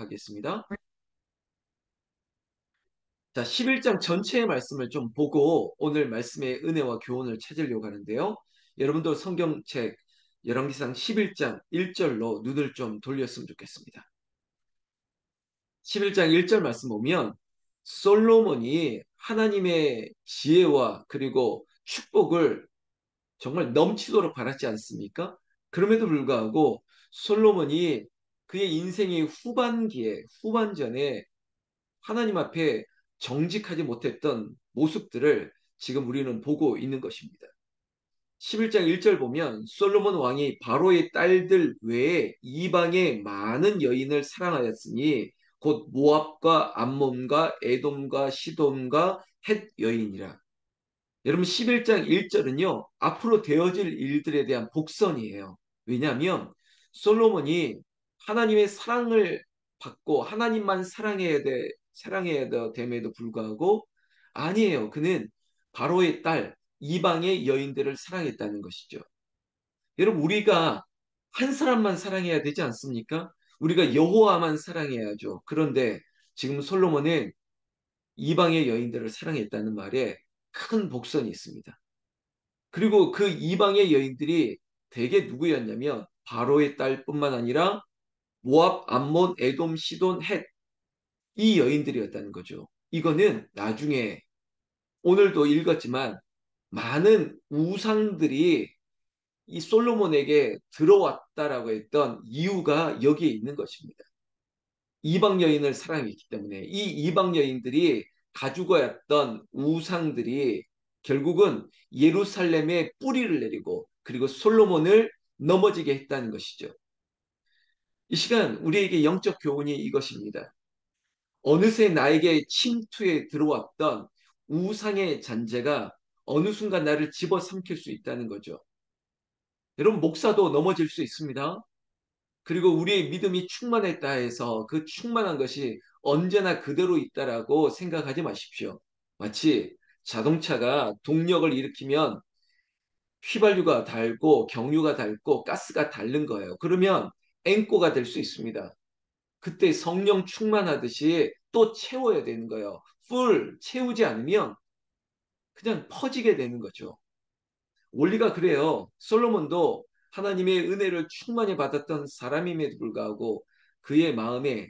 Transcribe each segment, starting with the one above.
하겠습니다. 자, 11장 전체의 말씀을 좀 보고 오늘 말씀의 은혜와 교훈을 찾으려고 하는데요. 여러분도 성경책 열왕기상 11장 1절로 눈을 좀 돌렸으면 좋겠습니다. 11장 1절 말씀 보면 솔로몬이 하나님의 지혜와 그리고 축복을 정말 넘치도록 바랐지 않습니까? 그럼에도 불구하고 솔로몬이 그의 인생의 후반기에, 후반전에 하나님 앞에 정직하지 못했던 모습들을 지금 우리는 보고 있는 것입니다. 11장 1절 보면 솔로몬 왕이 바로의 딸들 외에 이방의 많은 여인을 사랑하였으니 곧 모압과 암몬과 에돔과 시돔과 헷 여인이라. 여러분 11장 1절은요. 앞으로 되어질 일들에 대한 복선이에요. 왜냐하면 솔로몬이 하나님의 사랑을 받고 하나님만 사랑해야 됨에도 불구하고 아니에요. 그는 바로의 딸 이방의 여인들을 사랑했다는 것이죠. 여러분 우리가 한 사람만 사랑해야 되지 않습니까? 우리가 여호와만 사랑해야죠. 그런데 지금 솔로몬은 이방의 여인들을 사랑했다는 말에 큰 복선이 있습니다. 그리고 그 이방의 여인들이 대개 누구였냐면 바로의 딸뿐만 아니라 모압, 암몬, 에돔, 시돈, 헷 이 여인들이었다는 거죠. 이거는 나중에 오늘도 읽었지만 많은 우상들이 이 솔로몬에게 들어왔다라고 했던 이유가 여기에 있는 것입니다. 이방 여인을 사랑했기 때문에 이 이방 여인들이 가지고 왔던 우상들이 결국은 예루살렘에 뿌리를 내리고 그리고 솔로몬을 넘어지게 했다는 것이죠. 이 시간 우리에게 영적 교훈이 이것입니다. 어느새 나에게 침투해 들어왔던 우상의 잔재가 어느 순간 나를 집어삼킬 수 있다는 거죠. 여러분 목사도 넘어질 수 있습니다. 그리고 우리의 믿음이 충만했다 해서 그 충만한 것이 언제나 그대로 있다라고 생각하지 마십시오. 마치 자동차가 동력을 일으키면 휘발유가 달고 경유가 닳고 가스가 닳는 거예요. 그러면 앵꼬가 될 수 있습니다. 그때 성령 충만하듯이 또 채워야 되는 거예요. 풀 채우지 않으면 그냥 퍼지게 되는 거죠. 원리가 그래요. 솔로몬도 하나님의 은혜를 충만히 받았던 사람임에도 불구하고 그의 마음에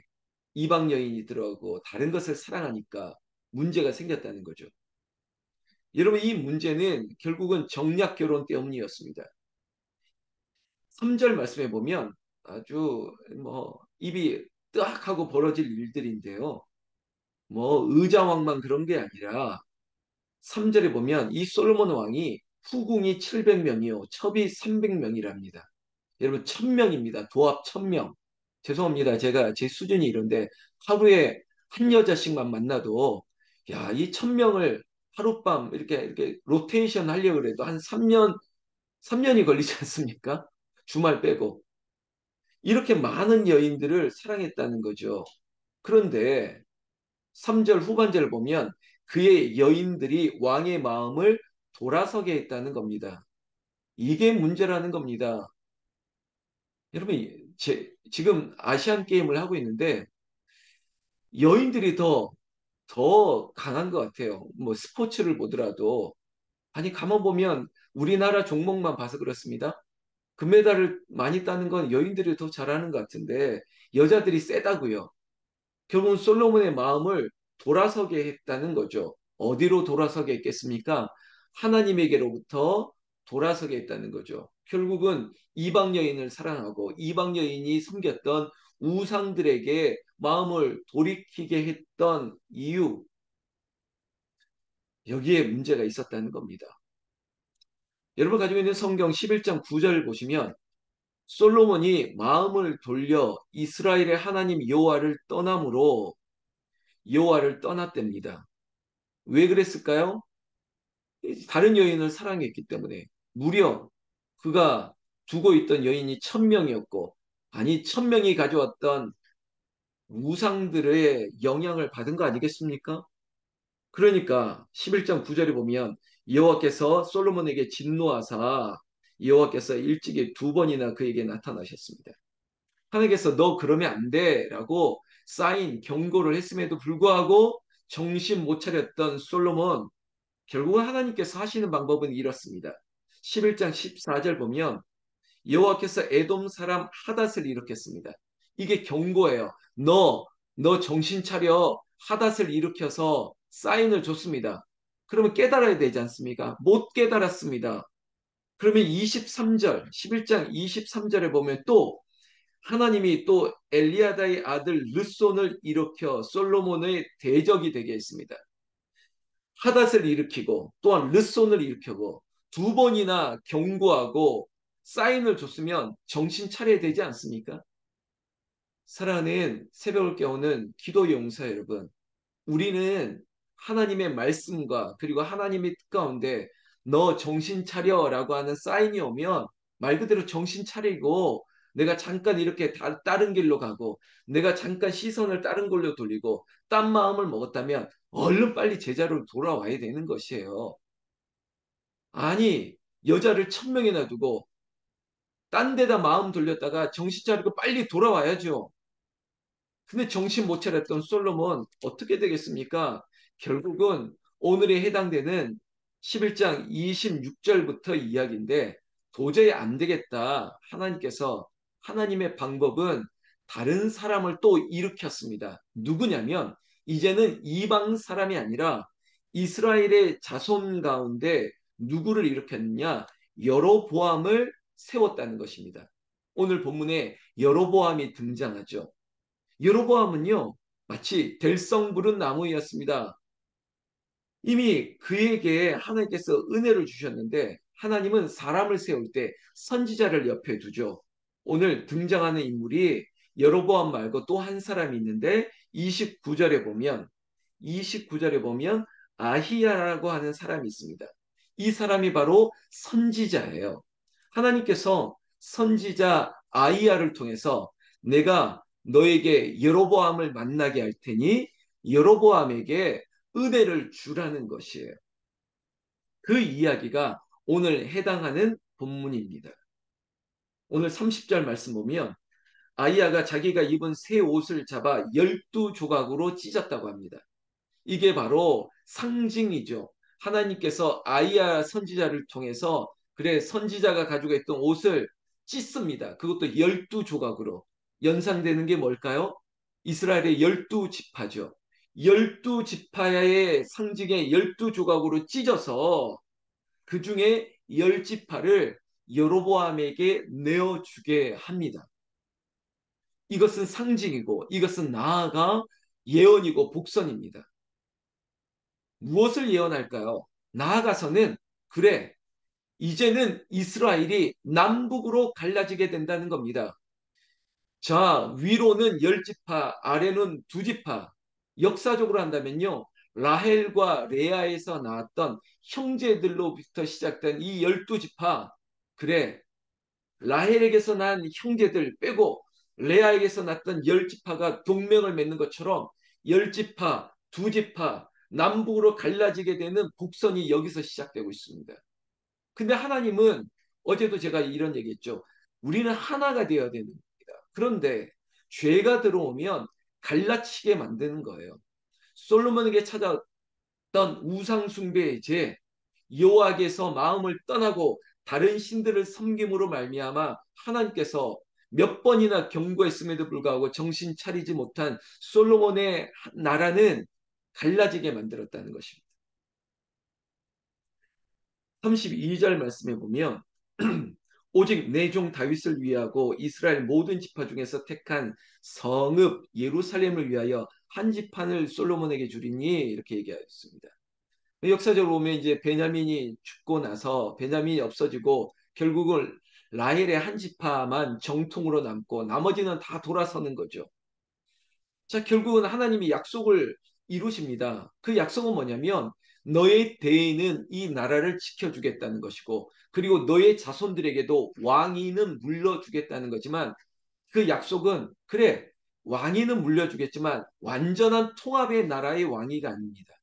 이방 여인이 들어가고 다른 것을 사랑하니까 문제가 생겼다는 거죠. 여러분 이 문제는 결국은 정략 결혼 때문이었습니다. 3절 말씀해 보면 아주 뭐 입이 뜨악 하고 벌어질 일들인데요. 뭐 의자왕만 그런 게 아니라 3절에 보면 이 솔로몬 왕이 후궁이 700명이요 첩이 300명이랍니다. 여러분 1000명입니다. 도합 1000명. 죄송합니다. 제가 제 수준이 이런데 하루에 한 여자씩만 만나도 야, 이 1000명을 하룻밤 이렇게 로테이션 하려고 해도 한 3년이 걸리지 않습니까? 주말 빼고. 이렇게 많은 여인들을 사랑했다는 거죠. 그런데 3절 후반절을 보면 그의 여인들이 왕의 마음을 돌아서게 했다는 겁니다. 이게 문제라는 겁니다. 여러분, 지금 아시안 게임을 하고 있는데 여인들이 더 강한 것 같아요. 뭐 스포츠를 보더라도. 아니, 가만 보면 우리나라 종목만 봐서 그렇습니다. 금메달을 많이 따는 건 여인들이 더 잘하는 것 같은데 여자들이 세다고요. 결국은 솔로몬의 마음을 돌아서게 했다는 거죠. 어디로 돌아서게 했겠습니까? 하나님에게로부터 돌아서게 했다는 거죠. 결국은 이방 여인을 사랑하고 이방 여인이 섬겼던 우상들에게 마음을 돌이키게 했던 이유, 여기에 문제가 있었다는 겁니다. 여러분 가지고 있는 성경 11장 9절 보시면 솔로몬이 마음을 돌려 이스라엘의 하나님 여호와를 떠남으로 여호와를 떠났답니다. 왜 그랬을까요? 다른 여인을 사랑했기 때문에 무려 그가 두고 있던 여인이 1000명이었고 아니 1000명이 가져왔던 우상들의 영향을 받은 거 아니겠습니까? 그러니까 11장 9절에 보면 여호와께서 솔로몬에게 진노하사 여호와께서 일찍이 두 번이나 그에게 나타나셨습니다. 하나님께서 너 그러면 안 돼라고 사인, 경고를 했음에도 불구하고 정신 못 차렸던 솔로몬, 결국은 하나님께서 하시는 방법은 이렇습니다. 11장 14절 보면 여호와께서 에돔 사람 하닷을 일으켰습니다. 이게 경고예요. 너 정신 차려. 하닷을 일으켜서 사인을 줬습니다. 그러면 깨달아야 되지 않습니까? 못 깨달았습니다. 그러면 23절, 11장 23절에 보면 또 하나님이 또 엘리야다의 아들 르손을 일으켜 솔로몬의 대적이 되게 했습니다. 하닷을 일으키고 또한 르손을 일으키고 두 번이나 경고하고 사인을 줬으면 정신 차려야 되지 않습니까? 사랑하는 새벽을 깨우는 기도 용사 여러분, 우리는 하나님의 말씀과 그리고 하나님의 뜻 가운데 너 정신 차려라고 하는 사인이 오면 말 그대로 정신 차리고 내가 잠깐 이렇게 다른 길로 가고 내가 잠깐 시선을 다른 걸로 돌리고 딴 마음을 먹었다면 얼른 빨리 제자로 돌아와야 되는 것이에요. 아니 여자를 1,000명이나 두고 딴 데다 마음 돌렸다가 정신 차리고 빨리 돌아와야죠. 근데 정신 못 차렸던 솔로몬 어떻게 되겠습니까? 결국은 오늘에 해당되는 11장 26절부터 이야기인데 도저히 안 되겠다. 하나님께서 하나님의 방법은 다른 사람을 또 일으켰습니다. 누구냐면 이제는 이방 사람이 아니라 이스라엘의 자손 가운데 누구를 일으켰느냐? 여로보암을 세웠다는 것입니다. 오늘 본문에 여로보암이 등장하죠. 여로보암은요, 마치 들성 부른 나무였습니다. 이미 그에게 하나님께서 은혜를 주셨는데 하나님은 사람을 세울 때 선지자를 옆에 두죠. 오늘 등장하는 인물이 여로보암 말고 또 한 사람이 있는데 29절에 보면 아히야라고 하는 사람이 있습니다. 이 사람이 바로 선지자예요. 하나님께서 선지자 아히야를 통해서 내가 너에게 여로보암을 만나게 할 테니 여로보암에게 은혜를 주라는 것이에요. 그 이야기가 오늘 해당하는 본문입니다. 오늘 30절 말씀 보면 아이야가 자기가 입은 새 옷을 잡아 12조각으로 찢었다고 합니다. 이게 바로 상징이죠. 하나님께서 아이야 선지자를 통해서 그래 선지자가 가지고 있던 옷을 찢습니다. 그것도 12조각으로. 연상되는 게 뭘까요? 이스라엘의 12지파죠. 12지파의 상징의 12조각으로 찢어서 그 중에 10지파를 여로보암에게 내어주게 합니다. 이것은 상징이고 이것은 나아가 예언이고 복선입니다. 무엇을 예언할까요? 나아가서는 그래 이제는 이스라엘이 남북으로 갈라지게 된다는 겁니다. 자, 위로는 10지파, 아래는 2지파. 역사적으로 한다면요. 라헬과 레아에서 나왔던 형제들로부터 시작된 이 12지파. 그래, 라헬에게서 난 형제들 빼고 레아에게서 났던 10지파가 동맹을 맺는 것처럼 10지파, 2지파, 남북으로 갈라지게 되는 북선이 여기서 시작되고 있습니다. 근데 하나님은 어제도 제가 이런 얘기했죠. 우리는 하나가 되어야 되는 겁니다. 그런데 죄가 들어오면 갈라치게 만드는 거예요. 솔로몬에게 찾아왔던 우상 숭배의 죄, 여호와께서 마음을 떠나고 다른 신들을 섬김으로 말미암아 하나님께서 몇 번이나 경고했음에도 불구하고 정신 차리지 못한 솔로몬의 나라는 갈라지게 만들었다는 것입니다. 32절 말씀해 보면 오직 내 종 다윗을 위하고 이스라엘 모든 지파 중에서 택한 성읍 예루살렘을 위하여 한 지판을 솔로몬에게 주리니 이렇게 얘기하였습니다. 역사적으로 보면 이제 베냐민이 죽고 나서 베냐민이 없어지고 결국은 라헬의 한 지파만 정통으로 남고 나머지는 다 돌아서는 거죠. 자, 결국은 하나님이 약속을 이루십니다. 그 약속은 뭐냐면 너의 대의는 이 나라를 지켜주겠다는 것이고 그리고 너의 자손들에게도 왕위는 물려주겠다는 거지만 그 약속은 그래 왕위는 물려주겠지만 완전한 통합의 나라의 왕위가 아닙니다.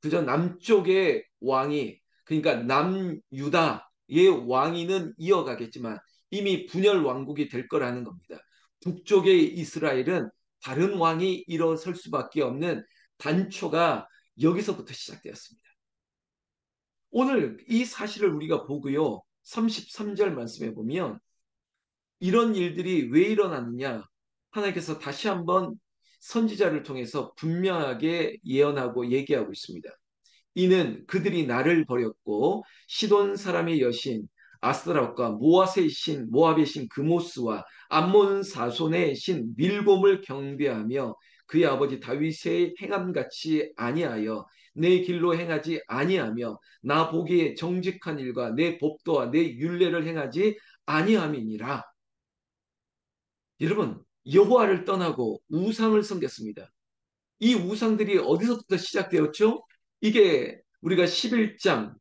그저 남쪽의 왕이 그러니까 남유다의 왕위는 이어가겠지만 이미 분열 왕국이 될 거라는 겁니다. 북쪽의 이스라엘은 다른 왕이 일어설 수밖에 없는 단초가 여기서부터 시작되었습니다. 오늘 이 사실을 우리가 보고요. 33절 말씀해 보면 이런 일들이 왜 일어났느냐? 하나님께서 다시 한번 선지자를 통해서 분명하게 예언하고 얘기하고 있습니다. 이는 그들이 나를 버렸고 시돈 사람의 여신 아스타롯과 모압의 신 그모스와 암몬 사손의 신 밀곰을 경배하며 그의 아버지 다윗의 행함같이 아니하여 내 길로 행하지 아니하며 나 보기에 정직한 일과 내 법도와 내 율례를 행하지 아니함이니라. 여러분, 여호와를 떠나고 우상을 섬겼습니다. 이 우상들이 어디서부터 시작되었죠? 이게 우리가 11장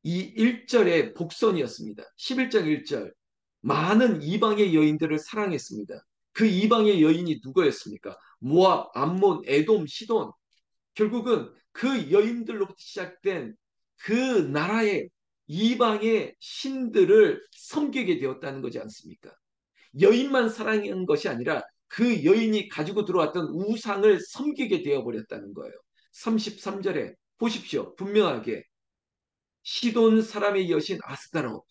이 1절의 복선이었습니다. 11장 1절. 많은 이방의 여인들을 사랑했습니다. 그 이방의 여인이 누구였습니까? 모압, 암몬, 에돔, 시돈. 결국은 그 여인들로부터 시작된 그 나라의 이방의 신들을 섬기게 되었다는 거지 않습니까? 여인만 사랑한 것이 아니라 그 여인이 가지고 들어왔던 우상을 섬기게 되어버렸다는 거예요. 33절에 보십시오. 분명하게 시돈 사람의 여신 아스타로,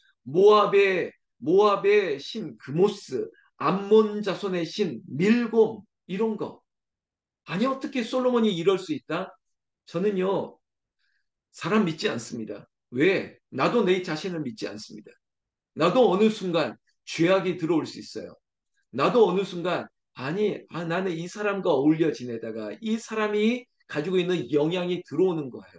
모압의 신 그모스, 암몬 자손의 신 밀곰 이런 거. 아니 어떻게 솔로몬이 이럴 수 있다? 저는요 사람 믿지 않습니다. 왜? 나도 내 자신을 믿지 않습니다. 나도 어느 순간 죄악이 들어올 수 있어요. 나도 어느 순간 나는 이 사람과 어울려 지내다가 이 사람이 가지고 있는 영향이 들어오는 거예요.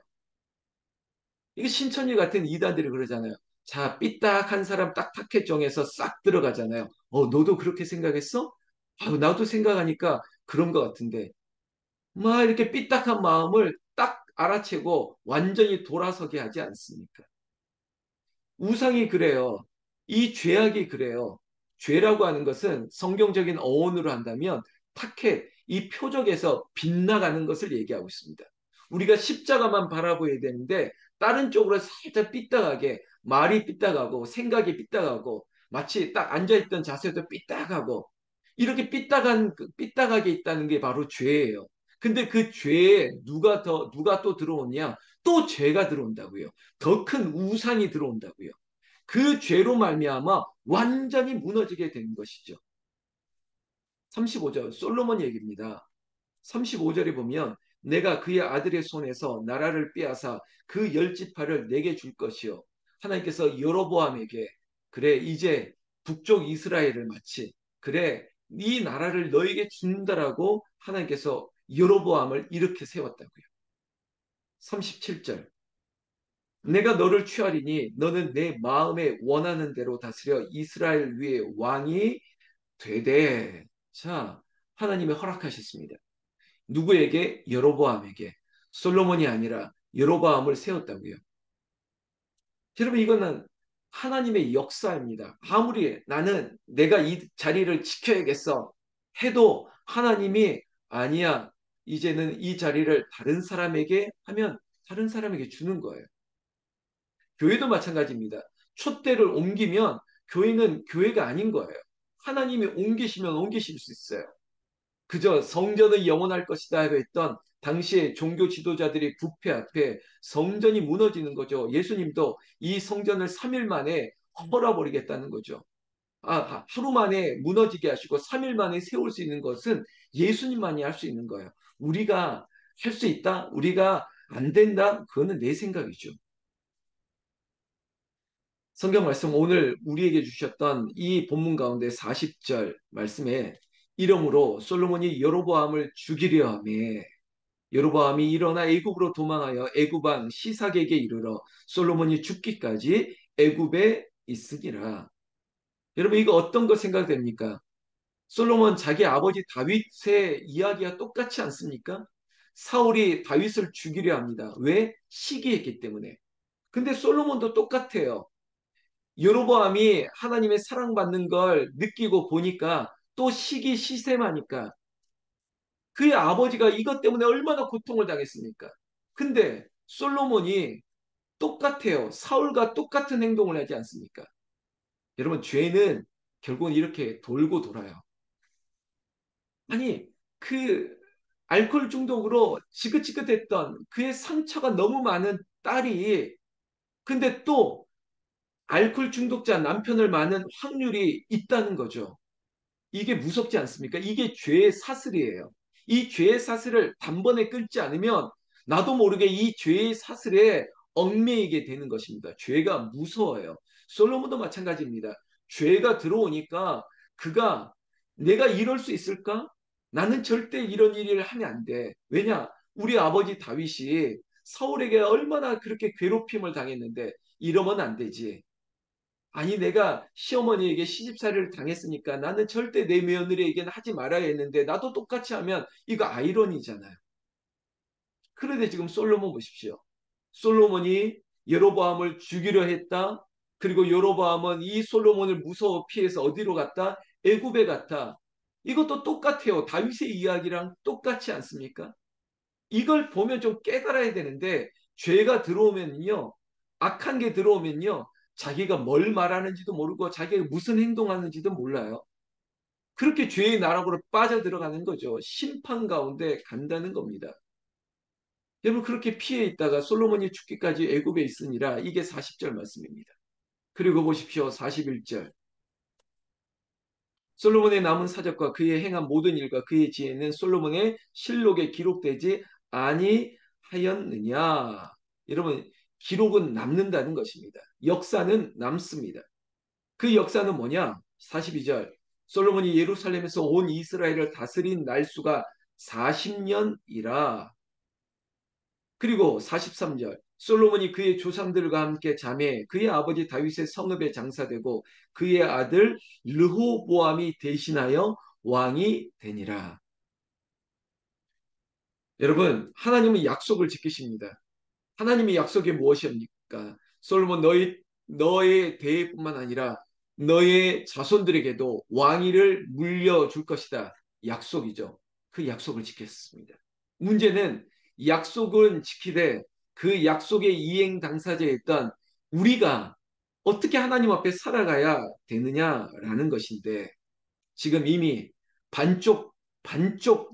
이게 신천지 같은 이단들이 그러잖아요. 자, 삐딱한 사람 딱딱해 정해서 싹 들어가잖아요. 너도 그렇게 생각했어? 나도 생각하니까 그런 것 같은데. 막 이렇게 삐딱한 마음을 딱 알아채고 완전히 돌아서게 하지 않습니까? 우상이 그래요. 이 죄악이 그래요. 죄라고 하는 것은 성경적인 어원으로 한다면 타켓, 이 표적에서 빗나가는 것을 얘기하고 있습니다. 우리가 십자가만 바라보아야 되는데 다른 쪽으로 살짝 삐딱하게 말이 삐딱하고 생각이 삐딱하고 마치 딱 앉아있던 자세도 삐딱하고 이렇게 삐딱하게 있다는 게 바로 죄예요. 근데 그 죄에 누가 또 들어오냐? 또 죄가 들어온다고요. 더 큰 우상이 들어온다고요. 그 죄로 말미암아 완전히 무너지게 된 것이죠. 35절 솔로몬 얘기입니다. 35절에 보면 내가 그의 아들의 손에서 나라를 빼앗아 그 열 지파를 내게 줄 것이요. 하나님께서 여로보암에게 그래 이제 북쪽 이스라엘을 마치 그래 이 나라를 너에게 준다라고 하나님께서 여로보암을 이렇게 세웠다고요. 37절 내가 너를 취하리니 너는 내 마음에 원하는 대로 다스려 이스라엘 위에 왕이 되되. 자, 하나님이 허락하셨습니다. 누구에게? 여로보암에게. 솔로몬이 아니라 여로보암을 세웠다고요. 여러분 이거는 하나님의 역사입니다. 아무리 나는 내가 이 자리를 지켜야겠어 해도 하나님이 아니야. 이제는 이 자리를 다른 사람에게 하면 다른 사람에게 주는 거예요. 교회도 마찬가지입니다. 촛대를 옮기면 교회는 교회가 아닌 거예요. 하나님이 옮기시면 옮기실 수 있어요. 그저 성전은 영원할 것이다 했던 당시의 종교 지도자들이 부패 앞에 성전이 무너지는 거죠. 예수님도 이 성전을 3일 만에 헐어버리겠다는 거죠. 하루 만에 무너지게 하시고 3일 만에 세울 수 있는 것은 예수님만이 할 수 있는 거예요. 우리가 할 수 있다? 우리가 안 된다? 그거는 내 생각이죠. 성경 말씀 오늘 우리에게 주셨던 이 본문 가운데 40절 말씀에 이러므로 솔로몬이 여로보암을 죽이려 하매 여로보암이 일어나 애굽으로 도망하여 애굽 왕 시삭에게 이르러 솔로몬이 죽기까지 애굽에 있으니라. 여러분 이거 어떤 거 생각됩니까? 솔로몬 자기 아버지 다윗의 이야기와 똑같지 않습니까? 사울이 다윗을 죽이려 합니다. 왜? 시기했기 때문에. 근데 솔로몬도 똑같아요. 여로보암이 하나님의 사랑받는 걸 느끼고 보니까 또 시기시샘하니까 그의 아버지가 이것 때문에 얼마나 고통을 당했습니까? 근데 솔로몬이 똑같아요. 사울과 똑같은 행동을 하지 않습니까? 여러분 죄는 결국은 이렇게 돌고 돌아요. 아니 그 알코올 중독으로 지긋지긋했던 그의 상처가 너무 많은 딸이 근데 또 알코올 중독자 남편을 낳는 확률이 있다는 거죠. 이게 무섭지 않습니까? 이게 죄의 사슬이에요. 이 죄의 사슬을 단번에 끊지 않으면 나도 모르게 이 죄의 사슬에 얽매이게 되는 것입니다. 죄가 무서워요. 솔로몬도 마찬가지입니다. 죄가 들어오니까 그가 내가 이럴 수 있을까? 나는 절대 이런 일을 하면 안 돼. 왜냐? 우리 아버지 다윗이 사울에게 얼마나 그렇게 괴롭힘을 당했는데 이러면 안 되지. 아니 내가 시어머니에게 시집살이를 당했으니까 나는 절대 내 며느리에게는 하지 말아야 했는데 나도 똑같이 하면 이거 아이러니잖아요. 그런데 지금 솔로몬 보십시오. 솔로몬이 여로보암을 죽이려 했다. 그리고 여로보암은 이 솔로몬을 무서워 피해서 어디로 갔다? 애굽에 갔다. 이것도 똑같아요. 다윗의 이야기랑 똑같지 않습니까? 이걸 보면 좀 깨달아야 되는데 죄가 들어오면요. 악한 게 들어오면요. 자기가 뭘 말하는지도 모르고 자기가 무슨 행동하는지도 몰라요. 그렇게 죄의 나락으로 빠져들어가는 거죠. 심판 가운데 간다는 겁니다. 여러분 그렇게 피해 있다가 솔로몬이 죽기까지 애굽에 있으니라 이게 40절 말씀입니다. 그리고 보십시오. 41절. 솔로몬의 남은 사적과 그의 행한 모든 일과 그의 지혜는 솔로몬의 실록에 기록되지 아니하였느냐. 여러분 기록은 남는다는 것입니다. 역사는 남습니다. 그 역사는 뭐냐? 42절. 솔로몬이 예루살렘에서 온 이스라엘을 다스린 날수가 40년이라. 그리고 43절. 솔로몬이 그의 조상들과 함께 잠에 그의 아버지 다윗의 성읍에 장사되고 그의 아들 르호보암이 대신하여 왕이 되니라. 여러분, 하나님은 약속을 지키십니다. 하나님의 약속이 무엇입니까? 솔로몬 너의 대뿐만 아니라 너의 자손들에게도 왕위를 물려줄 것이다. 약속이죠. 그 약속을 지켰습니다. 문제는 약속은 지키되 그 약속의 이행 당사자였던 우리가 어떻게 하나님 앞에 살아가야 되느냐라는 것인데 지금 이미 반쪽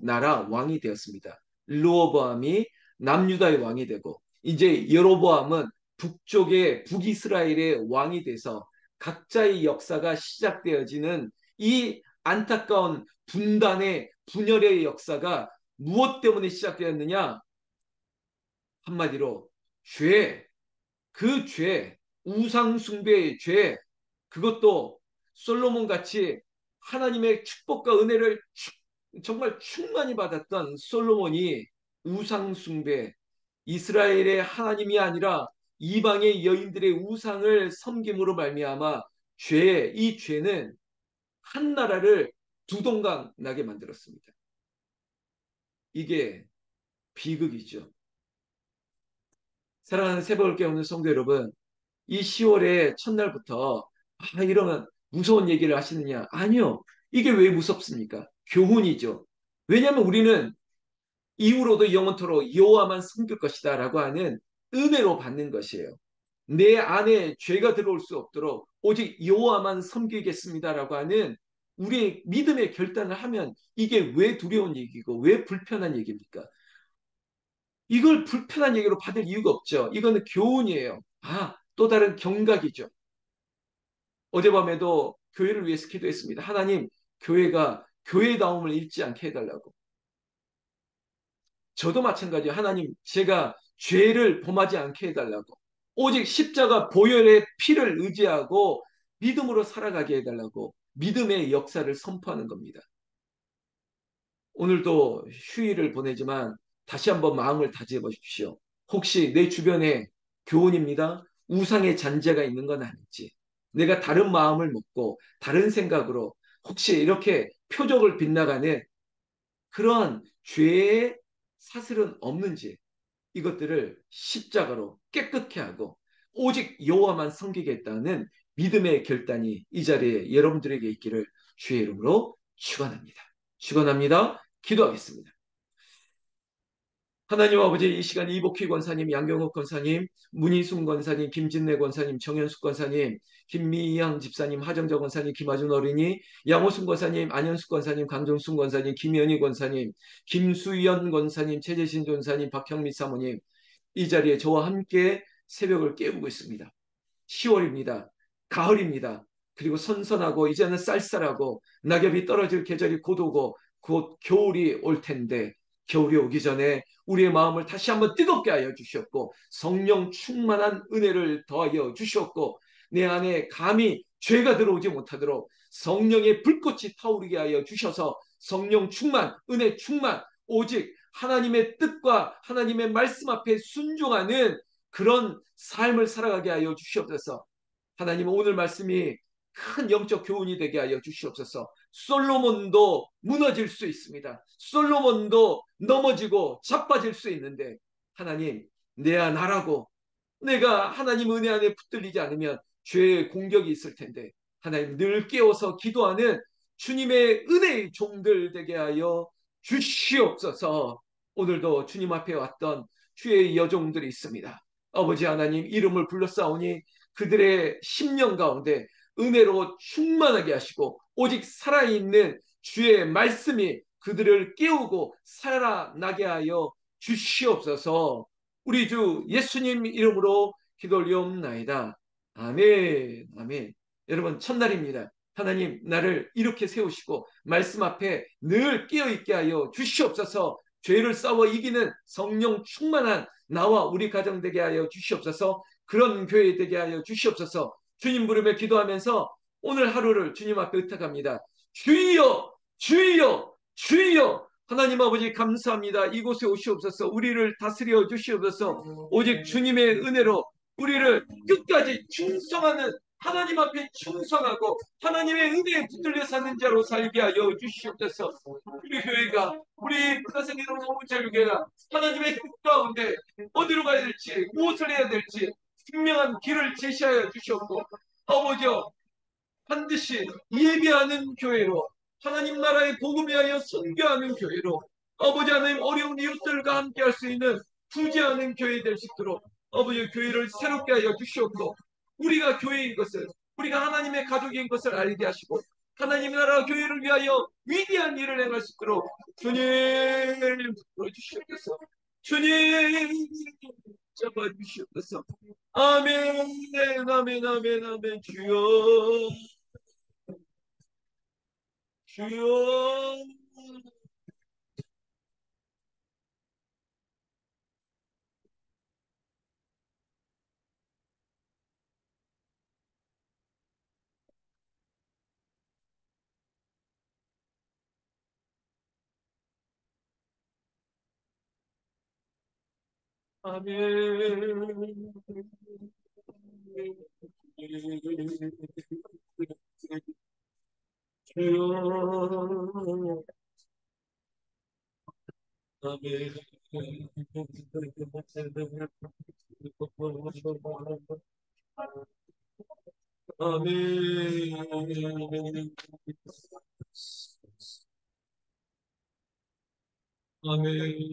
나라 왕이 되었습니다. 르호보암이 남유다의 왕이 되고 이제 여로보암은 북쪽의 북이스라엘의 왕이 돼서 각자의 역사가 시작되어지는 이 안타까운 분단의 분열의 역사가 무엇 때문에 시작되었느냐? 한마디로 죄, 그 죄, 우상숭배의 죄, 그것도 솔로몬 같이 하나님의 축복과 은혜를 정말 충만히 받았던 솔로몬이 우상숭배, 이스라엘의 하나님이 아니라 이방의 여인들의 우상을 섬김으로 말미암아 이 죄는 한 나라를 두동강 나게 만들었습니다. 이게 비극이죠. 사랑하는 새벽을 깨우는 성도 여러분, 이 10월의 첫날부터 이러면 무서운 얘기를 하시느냐? 아니요. 이게 왜 무섭습니까? 교훈이죠. 왜냐하면 우리는 이후로도 영원토록 여호와만 섬길 것이다라고 하는 은혜로 받는 것이에요. 내 안에 죄가 들어올 수 없도록 오직 여호와만 섬기겠습니다라고 하는 우리의 믿음의 결단을 하면 이게 왜 두려운 얘기고 왜 불편한 얘기입니까? 이걸 불편한 얘기로 받을 이유가 없죠. 이거는 교훈이에요. 또 다른 경각이죠. 어젯밤에도 교회를 위해서 기도했습니다. 하나님, 교회가 교회다움을 잃지 않게 해달라고. 저도 마찬가지예요. 하나님, 제가 죄를 범하지 않게 해달라고. 오직 십자가 보혈의 피를 의지하고 믿음으로 살아가게 해달라고 믿음의 역사를 선포하는 겁니다. 오늘도 휴일을 보내지만 다시 한번 마음을 다지해 보십시오. 혹시 내 주변에 교훈입니다. 우상의 잔재가 있는 건 아닐지. 내가 다른 마음을 먹고 다른 생각으로 혹시 이렇게 표적을 빗나가는 그러한 죄의 사슬은 없는지 이것들을 십자가로 깨끗게 하고 오직 여호와만 섬기겠다는 믿음의 결단이 이 자리에 여러분들에게 있기를 주의 이름으로 축원합니다. 축원합니다. 기도하겠습니다. 하나님 아버지, 이 시간 이복희 권사님, 양경옥 권사님, 문희순 권사님, 김진래 권사님, 정현숙 권사님, 김미향 집사님, 하정정 권사님, 김아준 어린이, 양호순 권사님, 안현숙 권사님, 강정순 권사님, 김현희 권사님, 김수연 권사님, 최재신 권사님, 박형미 사모님, 이 자리에 저와 함께 새벽을 깨우고 있습니다. 10월입니다. 가을입니다. 그리고 선선하고 이제는 쌀쌀하고 낙엽이 떨어질 계절이 곧 오고 곧 겨울이 올 텐데, 겨울이 오기 전에 우리의 마음을 다시 한번 뜨겁게 하여 주셨고 성령 충만한 은혜를 더하여 주셨고 내 안에 감히 죄가 들어오지 못하도록 성령의 불꽃이 타오르게 하여 주셔서 성령 충만, 은혜 충만, 오직 하나님의 뜻과 하나님의 말씀 앞에 순종하는 그런 삶을 살아가게 하여 주시옵소서. 하나님, 오늘 말씀이 큰 영적 교훈이 되게 하여 주시옵소서. 솔로몬도 무너질 수 있습니다. 솔로몬도 넘어지고 자빠질 수 있는데, 하나님, 내야 나라고 내가 하나님 은혜 안에 붙들리지 않으면 죄의 공격이 있을 텐데, 하나님 늘 깨워서 기도하는 주님의 은혜의 종들 되게 하여 주시옵소서. 오늘도 주님 앞에 왔던 주의 여종들이 있습니다. 아버지 하나님, 이름을 불러싸우니 그들의 심령 가운데 은혜로 충만하게 하시고 오직 살아있는 주의 말씀이 그들을 깨우고 살아나게 하여 주시옵소서. 우리 주 예수님 이름으로 기도 올리옵나이다. 아멘, 아멘. 여러분, 첫날입니다. 하나님, 나를 이렇게 세우시고 말씀 앞에 늘 깨어있게 하여 주시옵소서. 죄를 싸워 이기는 성령 충만한 나와 우리 가정 되게 하여 주시옵소서. 그런 교회 되게 하여 주시옵소서. 주님 부르며 기도하면서 오늘 하루를 주님 앞에 의탁합니다. 주여, 주여, 주여. 하나님 아버지, 감사합니다. 이곳에 오시옵소서. 우리를 다스려 주시옵소서. 오직 주님의 은혜로 우리를 끝까지 충성하는, 하나님 앞에 충성하고 하나님의 은혜에 붙들려 사는 자로 살게 하여 주시옵소서. 우리 교회가, 우리 부가생이로 오은철교회가 하나님의 뜻 가운데 어디로 가야 될지, 무엇을 해야 될지 분명한 길을 제시하여 주셨고, 아버지여, 반드시 예비하는 교회로, 하나님 나라의 복음 위하여 선교하는 교회로, 아버지 하나님, 어려운 이웃들과 함께 할 수 있는 부재하는 교회 될 수 있도록 아버지 교회를 새롭게 하여 주시옵고, 우리가 교회인 것을, 우리가 하나님의 가족인 것을 알게 하시고 하나님 나라 교회를 위하여 위대한 일을 행할 수 있도록 주님 불러주시옵소서. 주님 잡아주시옵소서. 아멘, 아멘, 아멘, 아멘. 주여, 주여. 아멘. 주여, 아멘. 아멘. 아멘.